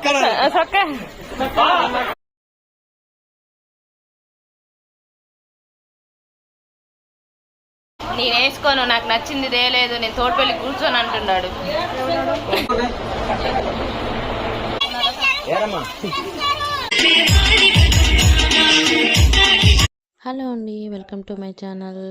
నేను వేసుకోను, నాకు నచ్చింది ఇదే లేదు, నేను తోటపల్లి కూర్చొని అంటున్నాడు. హలో అండి, వెల్కమ్ టు మై ఛానల్.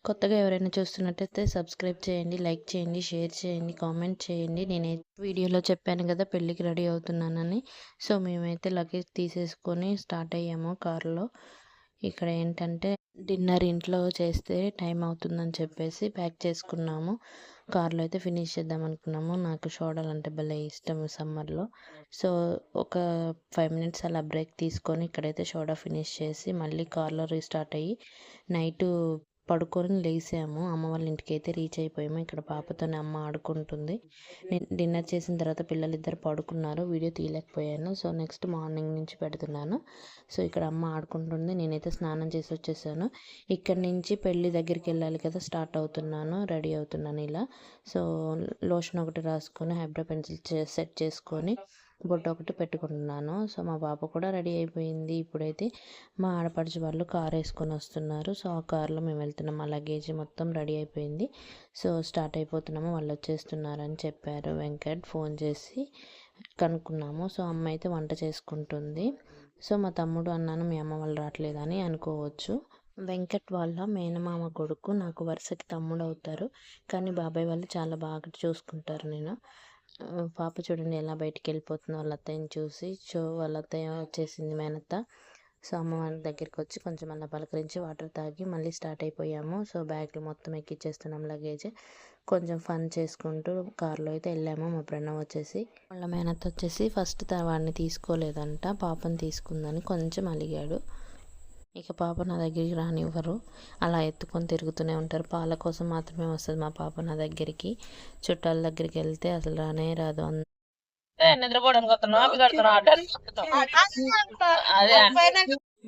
కొత్తగా ఎవరైనా చూస్తున్నట్టయితే సబ్స్క్రైబ్ చేయండి, లైక్ చేయండి, షేర్ చేయండి, కామెంట్ చేయండి. నేను వీడియోలో చెప్పాను కదా పెళ్ళికి రెడీ అవుతున్నానని. సో మేమైతే లగేజ్ తీసేసుకొని స్టార్ట్ అయ్యాము కారులో. ఇక్కడ ఏంటంటే డిన్నర్ ఇంట్లో చేస్తే టైం అవుతుందని చెప్పేసి ప్యాక్ చేసుకున్నాము. కార్లో అయితే ఫినిష్ చేద్దాం అనుకున్నాము. నాకు సోడాలు అంటే భలే ఇష్టం సమ్మర్లో. సో ఒక 5 మినిట్స్ అలా బ్రేక్ తీసుకొని ఇక్కడైతే సోడా ఫినిష్ చేసి మళ్ళీ కార్లో రీస్టార్ట్ అయ్యి నైటు పడుకొని లేసాము. అమ్మ వాళ్ళ ఇంటికి అయితే రీచ్ అయిపోయాము. ఇక్కడ పాపతోనే అమ్మ ఆడుకుంటుంది. నేను డిన్నర్ చేసిన తర్వాత పిల్లలిద్దరు పడుకున్నారు, వీడియో తీయలేకపోయాను. సో నెక్స్ట్ మార్నింగ్ నుంచి పెడుతున్నాను. సో ఇక్కడ అమ్మ ఆడుకుంటుంది, నేనైతే స్నానం చేసి వచ్చేసాను. ఇక్కడి నుంచి పెళ్ళి దగ్గరికి వెళ్ళాలి కదా, స్టార్ట్ అవుతున్నాను, రెడీ అవుతున్నాను ఇలా. సో లోషన్ ఒకటి రాసుకొని ఐబ్రో పెన్సిల్ సెట్ చేసుకొని బొట్టు ఒకటి పెట్టుకుంటున్నాను. సో మా పాప కూడా రెడీ అయిపోయింది. ఇప్పుడైతే మా ఆడపడుచు వాళ్ళు కార్ వేసుకొని వస్తున్నారు. సో ఆ కార్లో మేము వెళ్తున్నాం. మా లగేజ్ మొత్తం రెడీ అయిపోయింది. సో స్టార్ట్ అయిపోతున్నాము, వాళ్ళు వచ్చేస్తున్నారని చెప్పారు. వెంకట్ ఫోన్ చేసి కనుక్కున్నాము. సో అమ్మ అయితే వంట చేసుకుంటుంది. సో మా తమ్ముడు అన్నాను మీ అమ్మ వాళ్ళు రావట్లేదని అనుకోవచ్చు. వెంకట్ వాళ్ళ మేనమామ కొడుకు, నాకు వరుసకి తమ్ముడు అవుతారు. కానీ బాబాయ్ వాళ్ళు చాలా బాగా చూసుకుంటారు. నేను పాప చూడండి ఎలా బయటికి వెళ్ళిపోతుందో వాళ్ళ అత్తయ్యని చూసి. సో వాళ్ళ అత్తయ్య వచ్చేసింది మేనత్త. సో అమ్మ వాళ్ళ దగ్గరికి వచ్చి కొంచెం అలా పలకరించి వాటర్ తాగి మళ్ళీ స్టార్ట్ అయిపోయాము. సో బ్యాగ్లు మొత్తం ఎక్కిచ్చేస్తున్నాం లగేజ్. కొంచెం ఫన్ చేసుకుంటూ కార్లో అయితే వెళ్ళాము. మా ప్రణవ్ వచ్చేసి వాళ్ళ మేనత్త వచ్చేసి ఫస్ట్ వాడిని తీసుకోలేదంట, పాపని తీసుకుందని కొంచెం అలిగాడు. ఇక పాప నా దగ్గరికి రానివ్వరు, అలా ఎత్తుకొని తిరుగుతూనే ఉంటారు. పాల కోసం మాత్రమే వస్తుంది మా పాప నా దగ్గరికి. చుట్టాల దగ్గరికి వెళ్తే అసలు రానే రాదు.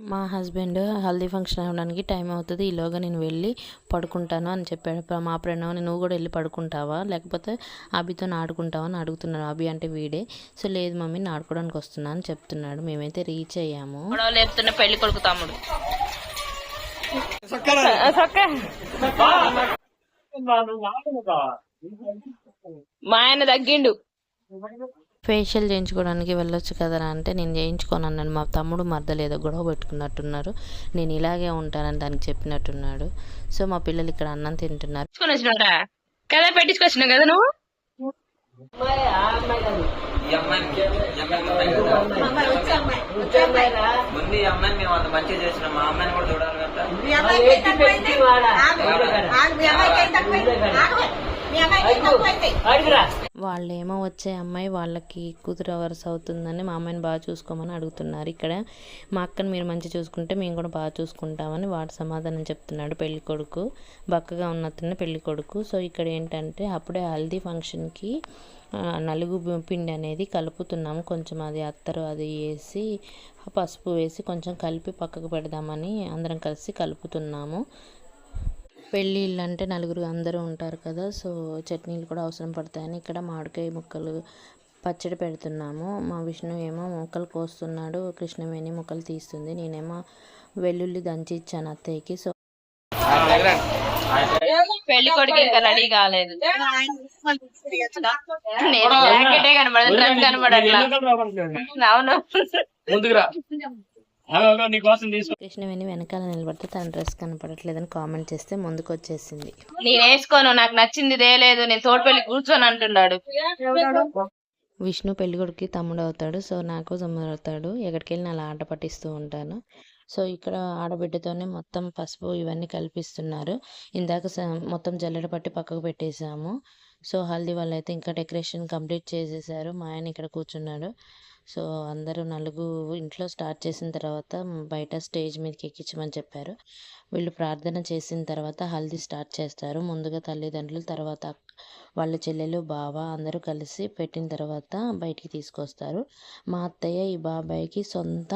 మా హస్బెండ్ హల్దీ ఫంక్షన్ అవ్వడానికి టైం అవుతుంది, ఈలోగా నేను వెళ్ళి పడుకుంటాను అని చెప్పాడు. మా ప్రణవ్ నువ్వు కూడా వెళ్ళి పడుకుంటావా లేకపోతే అభితో ఆడుకుంటావా అని అడుగుతున్నాడు. అభి అంటే వీడే. సో లేదు మమ్మీ నేను ఆడుకోవడానికి వస్తున్నా అని చెప్తున్నాడు. మేమైతే రీచ్ అయ్యాము. పెళ్లి కొడుకు తమ్ముడు మా ఆయన తగ్గిండు. ఫేషియల్ చేయించుకోవడానికి వెళ్ళొచ్చు కదరా అంటే నేను చేయించుకోను అన్నాను. మా తమ్ముడు మర్దలు ఏదో గొడవ పెట్టుకున్నట్టున్నారు, నేను ఇలాగే ఉంటానని దానికి చెప్పినట్టున్నాడు. సో మా పిల్లలు ఇక్కడ అన్నం తింటున్నారు. కదా పెట్టించుకొచ్చినావు కదా నువ్వు. వాళ్ళేమో వచ్చే అమ్మాయి వాళ్ళకి కూతురు వరుస అవుతుందని మా అమ్మాయిని బాగా చూసుకోమని అడుగుతున్నారు. ఇక్కడ మా అక్కని మీరు మంచి చూసుకుంటే మేము కూడా బాగా చూసుకుంటామని వాడు సమాధానం చెప్తున్నాడు. పెళ్లి కొడుకు బక్కగా ఉన్నట్టున్న పెళ్లి కొడుకు. సో ఇక్కడ ఏంటంటే అప్పుడే హల్దీ ఫంక్షన్కి నలుగు పిండి అనేది కలుపుతున్నాము. కొంచెం అది అత్తరు అది వేసి పసుపు వేసి కొంచెం కలిపి పక్కకు పెడదామని అందరం కలిసి కలుపుతున్నాము. పెళ్ళి ఇల్లు అంటే నలుగురు అందరూ ఉంటారు కదా, సో చట్నీలు కూడా అవసరం పడతాయని ఇక్కడ మామిడికాయ ముక్కలు పచ్చడి పెడుతున్నాము. మా విష్ణు ఏమో ముక్కలు కోస్తున్నాడు, కృష్ణవేణి ముక్కలు తీస్తుంది, నేనేమో వెల్లుల్లి దంచి ఇచ్చాను అత్తయ్యకి. సో పెళ్లి కొడుకు ఇంకా రెడీ కాలేదు, జాకెటే కనబడదు, డ్రెస్ కనబడట్లా. అవును కృష్ణవేణి వెనకాల నిలబడితే తన డ్రెస్ కనపడట్లేదని కామెంట్ చేస్తే ముందుకు వచ్చేసింది. నేను వేసుకోను, నాకు నచ్చింది ఇదే లేదు, నేను తోటపల్లి కూర్చొని అంటున్నాడు. విష్ణు పెళ్ళికొడుకి తమ్ముడు అవుతాడు. సో నాకు తమ్ముడు అవుతాడు. ఎక్కడికి వెళ్ళి అలా ఆట పట్టిస్తూ ఉంటాను. సో ఇక్కడ ఆడబిడ్డతోనే మొత్తం పసుపు ఇవన్నీ కల్పిస్తున్నారు. ఇందాక మొత్తం జల్లెడ పట్టి పక్కకు పెట్టేశాము. సో హల్దీ వాళ్ళు అయితే ఇంకా డెకరేషన్ కంప్లీట్ చేసేసారు. మా ఆయన ఇక్కడ కూర్చున్నాడు. సో అందరూ నలుగు ఇంట్లో స్టార్ట్ చేసిన తర్వాత బయట స్టేజ్ మీదకి ఎక్కించమని చెప్పారు. వీళ్ళు ప్రార్థన చేసిన తర్వాత హల్దీ స్టార్ట్ చేస్తారు. ముందుగా తల్లిదండ్రులు, తర్వాత వాళ్ళ చెల్లెలు, బావ అందరూ కలిసి పెట్టిన తర్వాత బయటికి తీసుకొస్తారు. మా అత్తయ్య ఈ బాబాయ్కి సొంత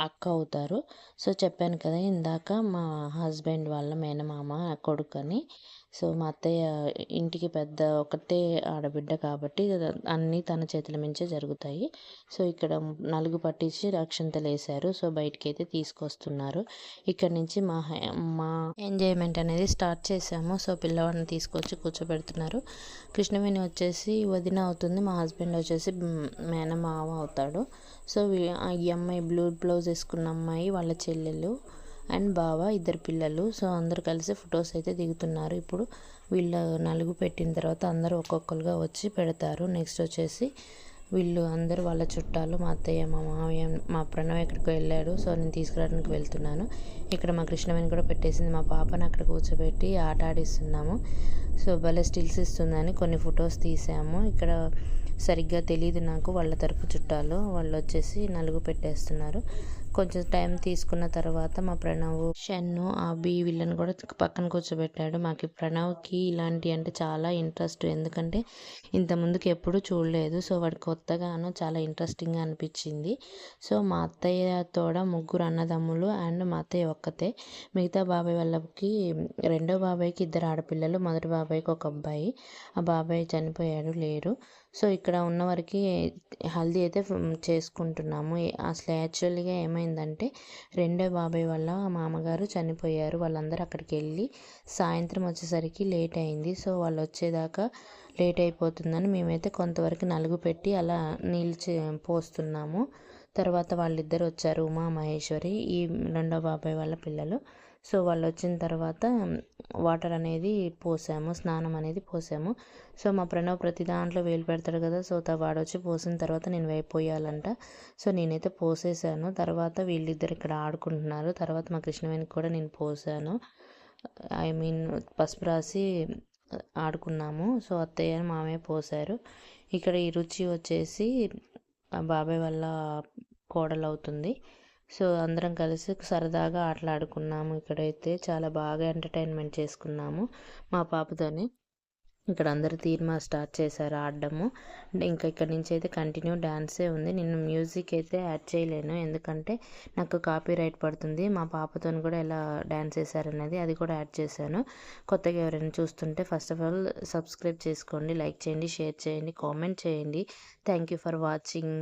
అక్క అవుతారు. సో చెప్పాను కదా ఇందాక మా హస్బెండ్ వాళ్ళ మేనమామ కొడుకు అని. సో మా అత్తయ్య ఇంటికి పెద్ద ఒకటే ఆడబిడ్డ కాబట్టి అన్నీ తన చేతుల మించే జరుగుతాయి. సో ఇక్కడ నలుగు పట్టించి అక్షింతలు వేశారు. సో బయటికి అయితే తీసుకొస్తున్నారు. ఇక్కడ నుంచి మా ఎంజాయ్మెంట్ అనేది స్టార్ట్ చేసాము. సో పిల్లవాడిని తీసుకొచ్చి కూర్చోబెడుతున్నారు. కృష్ణవేణి వచ్చేసి వదిన అవుతుంది, మా హస్బెండ్ వచ్చేసి మేనమావ అవుతాడు. సో ఈ అమ్మాయి బ్లూ బ్లౌజ్ వేసుకున్న అమ్మాయి వాళ్ళ చెల్లెలు అండ్ బావ, ఇద్దరు పిల్లలు. సో అందరూ కలిసి ఫొటోస్ అయితే దిగుతున్నారు. ఇప్పుడు వీళ్ళు నలుగు పెట్టిన తర్వాత అందరూ ఒక్కొక్కరుగా వచ్చి పెడతారు. నెక్స్ట్ వచ్చేసి వీళ్ళు అందరూ వాళ్ళ చుట్టాలు, మా అత్తయ్య, మా మామయ్య, మా ప్రణవ్ ఎక్కడికో వెళ్ళాడు. సో నేను తీసుకురావడానికి వెళ్తున్నాను. ఇక్కడ మా కృష్ణవేణి కూడా పెట్టేసింది. మా పాపను అక్కడ కూర్చోబెట్టి ఆట ఆడిస్తున్నాము. సో భలే స్టిల్స్ ఇస్తుందని కొన్ని ఫొటోస్ తీసాము. ఇక్కడ సరిగ్గా తెలియదు నాకు, వాళ్ళ తరపు చుట్టాలు వాళ్ళు వచ్చేసి నలుగు పెట్టేస్తున్నారు. కొంచెం టైం తీసుకున్న తర్వాత మా ప్రణవ్, షన్ను, అభి వీళ్ళని కూడా పక్కన కూర్చోబెట్టాడు. మాకు ప్రణవ్కి ఇలాంటి అంటే చాలా ఇంట్రెస్ట్, ఎందుకంటే ఇంత ముందుకు ఎప్పుడూ చూడలేదు. సో వాడు కొత్తగాను చాలా ఇంట్రెస్టింగ్గా అనిపించింది. సో మా అత్తయ్య తోడ ముగ్గురు అన్నదమ్ములు అండ్ మా అత్తయ్య ఒక్కతే. మిగతా బాబాయ్ వాళ్ళకి రెండో బాబాయ్కి ఇద్దరు ఆడపిల్లలు, మొదటి బాబాయ్కి ఒక అబ్బాయి. ఆ బాబాయ్ చనిపోయాడు, లేరు. సో ఇక్కడ ఉన్న వరకు హల్దీ అయితే చేసుకుంటున్నాము. అసలు యాక్చువల్గా ఏమైందంటే రెండో బాబాయ్ వాళ్ళ మామగారు చనిపోయారు. వాళ్ళందరూ అక్కడికి వెళ్ళి సాయంత్రం వచ్చేసరికి లేట్ అయింది. సో వాళ్ళు వచ్చేదాకా లేట్ అయిపోతుందని మేమైతే కొంతవరకు నలుగు పెట్టి అలా నీళ్ళు పోస్తున్నాము. తర్వాత వాళ్ళిద్దరు వచ్చారు, ఉమా మహేశ్వరి, ఈ రెండో బాబాయ్ వాళ్ళ పిల్లలు. సో వాళ్ళు వచ్చిన తర్వాత వాటర్ అనేది పోసాము, స్నానం అనేది పోసాము. సో మా ప్రణవ్ ప్రతి దాంట్లో వేలు పెడతాడు కదా, సో వాడు వచ్చి పోసిన తర్వాత నేను వేయిపోయాలంట. సో నేనైతే పోసేసాను. తర్వాత వీళ్ళిద్దరు ఇక్కడ ఆడుకుంటున్నారు. తర్వాత మా కృష్ణవేణికి కూడా నేను పోసాను, పసుపు రాసి ఆడుకున్నాము. సో అత్తయ్య మామయ్య పోసారు. ఇక్కడ ఈ రుచి వచ్చేసి బాబాయ్ వాళ్ళ కోడలు అవుతుంది. సో అందరం కలిసి సరదాగా ఆటలాడుకున్నాము. ఇక్కడైతే చాలా బాగా ఎంటర్టైన్మెంట్ చేసుకున్నాము మా పాపతోని. ఇక్కడ అందరూ తీర్మా స్టార్ట్ చేశారు ఆడడము. ఇంకా ఇక్కడ నుంచి అయితే కంటిన్యూ డ్యాన్సే ఉంది. నేను మ్యూజిక్ అయితే యాడ్ చేయలేను, ఎందుకంటే నాకు కాపీ రైట్ పడుతుంది. మా పాపతో కూడా ఎలా డ్యాన్స్ చేశారనేది అది కూడా యాడ్ చేశాను. కొత్తగా ఎవరైనా చూస్తుంటే ఫస్ట్ ఆఫ్ ఆల్ సబ్స్క్రైబ్ చేసుకోండి, లైక్ చేయండి, షేర్ చేయండి, కామెంట్ చేయండి. Thank you for watching.